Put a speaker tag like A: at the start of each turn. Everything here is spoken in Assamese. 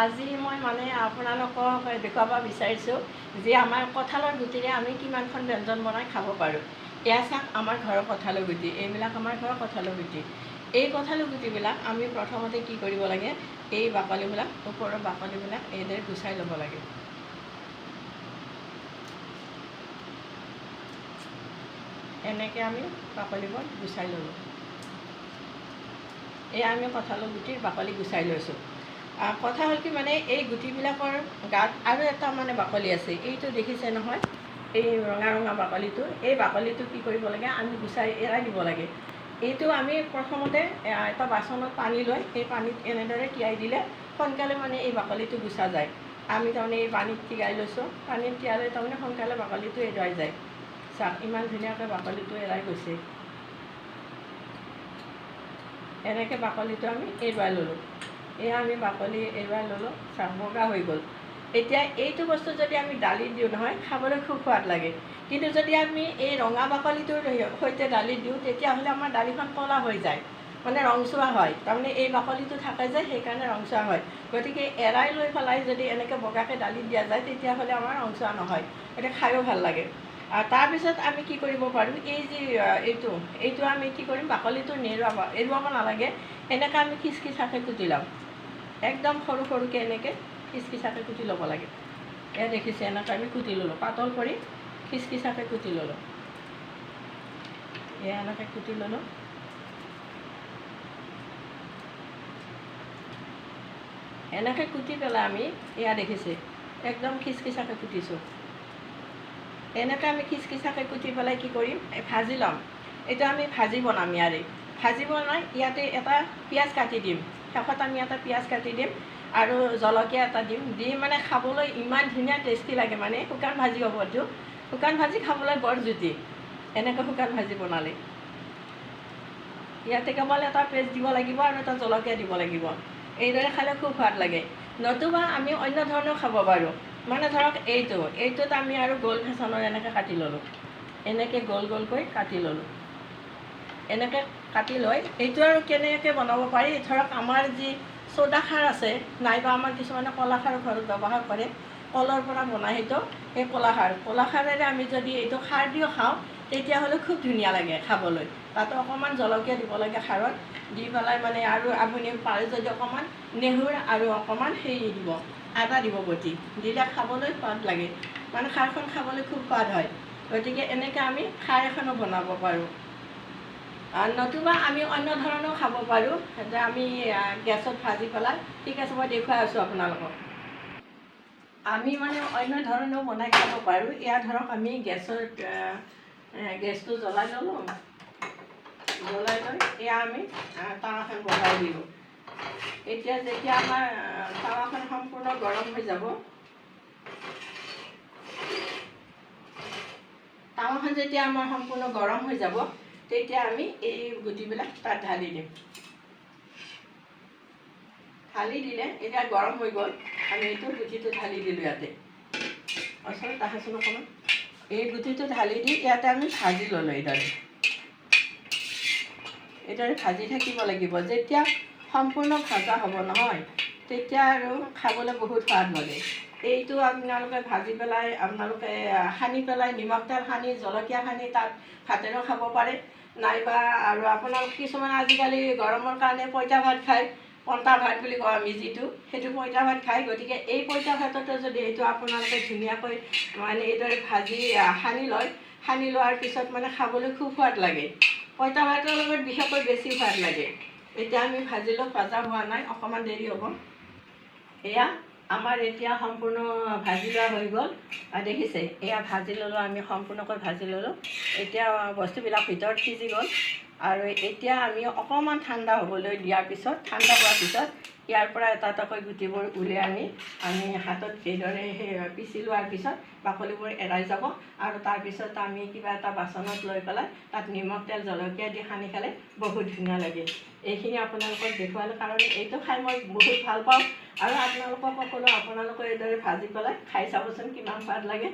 A: আজি মই মানে আপোনালোকক দেখুৱাব বিচাৰিছোঁ যে আমাৰ কঁঠালৰ গুটিৰে আমি কিমানখন ব্যঞ্জন বনাই খাব পাৰোঁ। এয়া চাওক আমাৰ ঘৰৰ কঁঠালৰ গুটি, এইবিলাক আমাৰ ঘৰৰ কঁঠালৰ গুটি। এই কঁঠালৰ গুটিবিলাক আমি প্ৰথমতে কি কৰিব লাগে, এই বাকলিবিলাক, ওপৰৰ বাকলিবিলাক এইদৰে গুচাই ল'ব লাগে। এনেকৈ আমি বাকলিবোৰ গুচাই ল'লোঁ। এয়া আমি কঁঠালৰ গুটিৰ বাকলি গুচাই লৈছোঁ। কথা হ'ল কি মানে এই গুটিবিলাকৰ গাত আৰু এটা মানে বাকলি আছে, এইটো দেখিছে নহয়, এই ৰঙা ৰঙা বাকলিটো। এই বাকলিটো কি কৰিব লাগে, আমি গুচাই এৰাই দিব লাগে। এইটো আমি প্ৰথমতে এটা বাচনত পানী লৈ সেই পানীত এনেদৰে তিয়াই দিলে সোনকালে মানে এই বাকলিটো গুচা যায়। আমি তাৰমানে এই পানীত তিয়াই লৈছোঁ, পানীত তিয়ালে তাৰমানে সোনকালে বাকলিটো এৰাই যায়। চাওক ইমান ধুনীয়াকৈ বাকলিটো এৰাই গৈছে। এনেকৈ বাকলিটো আমি এৰুৱাই ল'লোঁ। এয়া আমি বাকলি এৰুৱাই ল'লোঁ, চাওক বগা হৈ গ'ল। এতিয়া এইটো বস্তু যদি আমি দালিত দিওঁ নহয়, খাবলৈ খুব সোৱাদ লাগে। কিন্তু যদি আমি এই ৰঙা বাকলিটোৰ সৈতে দালিত দিওঁ, তেতিয়াহ'লে আমাৰ দালিখন ক'লা হৈ যায়, মানে ৰংচোৱা হয়। তাৰমানে এই বাকলিটো থাকে যে সেইকাৰণে ৰংচোৱা হয়। গতিকে এৰাই লৈ পেলাই যদি এনেকৈ বগাকৈ দালিত দিয়া যায়, তেতিয়াহ'লে আমাৰ ৰংচোৱা নহয়, এতিয়া খায়ো ভাল লাগে। আৰু তাৰপিছত আমি কি কৰিব পাৰোঁ, এই যে এইটো আমি কি কৰিম, বাকলিটো এৰুৱাব নালাগে। এনেকৈ আমি খিচখিচাকৈ কুটি ল'ম, একদম সৰু সৰুকৈ এনেকৈ খিচখিচাকৈ কুটি ল'ব লাগে। এয়া দেখিছে, এনেকৈ আমি কুটি ল'লোঁ, পাতল কৰি খিচখিচাকৈ কুটি ল'লোঁ। এয়া এনেকৈ কুটি ল'লোঁ। এনেকৈ কুটি পেলাই আমি এয়া দেখিছে একদম খিচখিচাকৈ কুটিছোঁ। এনেকৈ আমি খিচখিচাকৈ কুটি পেলাই কি কৰিম, ভাজি ল'ম। এইটো আমি ভাজি বনাম ইয়াৰে। ভাজি বনাই ইয়াতে এটা পিঁয়াজ কাটি দিম, শেষত আমি এটা পিঁয়াজ কাটি দিম আৰু জলকীয়া এটা দিম। দি মানে খাবলৈ ইমান ধুনীয়া টেষ্টি লাগে, মানে শুকান ভাজি হ'ব এইটো। শুকান ভাজি খাবলৈ বৰ জুতি এনেকৈ শুকান ভাজি বনালে। ইয়াতে কেৱল এটা পেষ্ট দিব লাগিব আৰু এটা জলকীয়া দিব লাগিব। এইদৰে খালে খুব সোৱাদ লাগে। নতুবা আমি অন্য ধৰণেও খাব পাৰোঁ। মানে ধৰক এইটোত আমি আৰু গোল ফেচনৰ এনেকৈ কাটি ল'লোঁ, এনেকৈ গোল গোলকৈ কাটি ল'লোঁ। এনেকৈ কাটি লৈ এইটো আৰু কেনেকৈ বনাব পাৰি, ধৰক আমাৰ যি চ'দা খাৰ আছে, নাইবা আমাৰ কিছুমানে কলা খাৰ ঘৰত ব্যৱহাৰ কৰে, কলৰ পৰা বনাই সেইটো, সেই কলা খাৰেৰে আমি যদি এইটো খাৰ দিও খাওঁ, তেতিয়াহ'লে খুব ধুনীয়া লাগে খাবলৈ। তাতো অকণমান জলকীয়া দিব লাগে খাৰত, দি পেলাই মানে আৰু আপুনি পাৰে যদি অকণমান নেহুৰ আৰু অকণমান দিব, আদা দিব বটি, দিলে খাবলৈ সোৱাদ লাগে, মানে খাৰখন খাবলৈ খুব সোৱাদ হয়। গতিকে এনেকৈ আমি খাৰ এখনো বনাব পাৰোঁ। নতুবা আমি অন্য ধৰণেও খাব পাৰোঁ, যে আমি গেছত ভাজি পেলাই। ঠিক আছে, মই দেখুৱাই আছোঁ আপোনালোকক। আমি মানে অন্য ধৰণেও বনাই খাব পাৰোঁ। এয়া ধৰক আমি গেছটো জ্বলাই ল'লোঁ, জ্বলাই লৈ এয়া আমি টাৱাখন বহাই দিলোঁ। এতিয়া যেতিয়া আমাৰ টাৱাখন সম্পূৰ্ণ গৰম হৈ যাব, টাৱাখন যেতিয়া আমাৰ সম্পূৰ্ণ গৰম হৈ যাব, তেতিয়া আমি এই গুটিবিলাক তাত ঢালি দিম। ঢালি দিলে এতিয়া গৰম হৈ গ'ল, আমি এইটো গুটিটো ঢালি দিলোঁ ইয়াতে। আচলতে আহাচোন অকণমান, এই গুটিটো ঢালি দি ইয়াতে আমি ভাজি ল'লোঁ। এইদৰে ভাজি থাকিব লাগিব। যেতিয়া সম্পূৰ্ণ ভাজা হ'ব নহয়, তেতিয়া আৰু খাবলৈ বহুত সোৱাদ লাগে। এইটো আপোনালোকে ভাজি পেলাই, আপোনালোকে সানি পেলাই, নিমখ তেল সানি, জলকীয়া সানি তাত ভাতেৰেও খাব পাৰে, নাইবা আৰু আপোনালোক কিছুমানে আজিকালি গৰমৰ কাৰণে পঁইতা ভাত খায়, পন্তা ভাত বুলি কওঁ আমি যিটো, সেইটো পঁইতা ভাত খায়। গতিকে এই পঁইতা ভাততে যদি এইটো আপোনালোকে ধুনীয়াকৈ মানে এইদৰে ভাজি সানি লয়, সানি লোৱাৰ পিছত মানে খাবলৈ খুব সোৱাদ লাগে। পঁইতা ভাতৰ লগত বিশেষকৈ বেছি সোৱাদ লাগে। এতিয়া আমি ভাজিলোঁ, ভাজা হোৱা নাই, অকণমান দেৰি হ'ব। এয়া আমাৰ এতিয়া সম্পূৰ্ণ ভাজি লোৱা হৈ গ'ল। দেখিছে, এয়া ভাজি ল'লোঁ, আমি সম্পূৰ্ণকৈ ভাজি ল'লোঁ। এতিয়া বস্তুবিলাক ভিতৰত সিজি গ'ল। আৰু এতিয়া আমি অকণমান ঠাণ্ডা হ'বলৈ দিয়াৰ পিছত, ঠাণ্ডা হোৱাৰ পিছত ইয়াৰ পৰা এটা এটাকৈ গুটিবোৰ উলিয়াই আমি হাতত এইদৰে পিচি লোৱাৰ পিছত বাকলিবোৰ এৰাই যাব। আৰু তাৰপিছত আমি কিবা এটা বাচনত লৈ পেলাই তাত নিমখ তেল জলকীয়া দি সানি খালে বহুত ধুনীয়া লাগে। এইখিনি আপোনালোকক দেখুৱালোঁ, কাৰণ এইটো খাই মই বহুত ভাল পাওঁ। আৰু আপোনালোকক সকলো আপোনালোকে এইদৰে ভাজি পেলাই খাই চাবচোন কিমান সোৱাদ লাগে।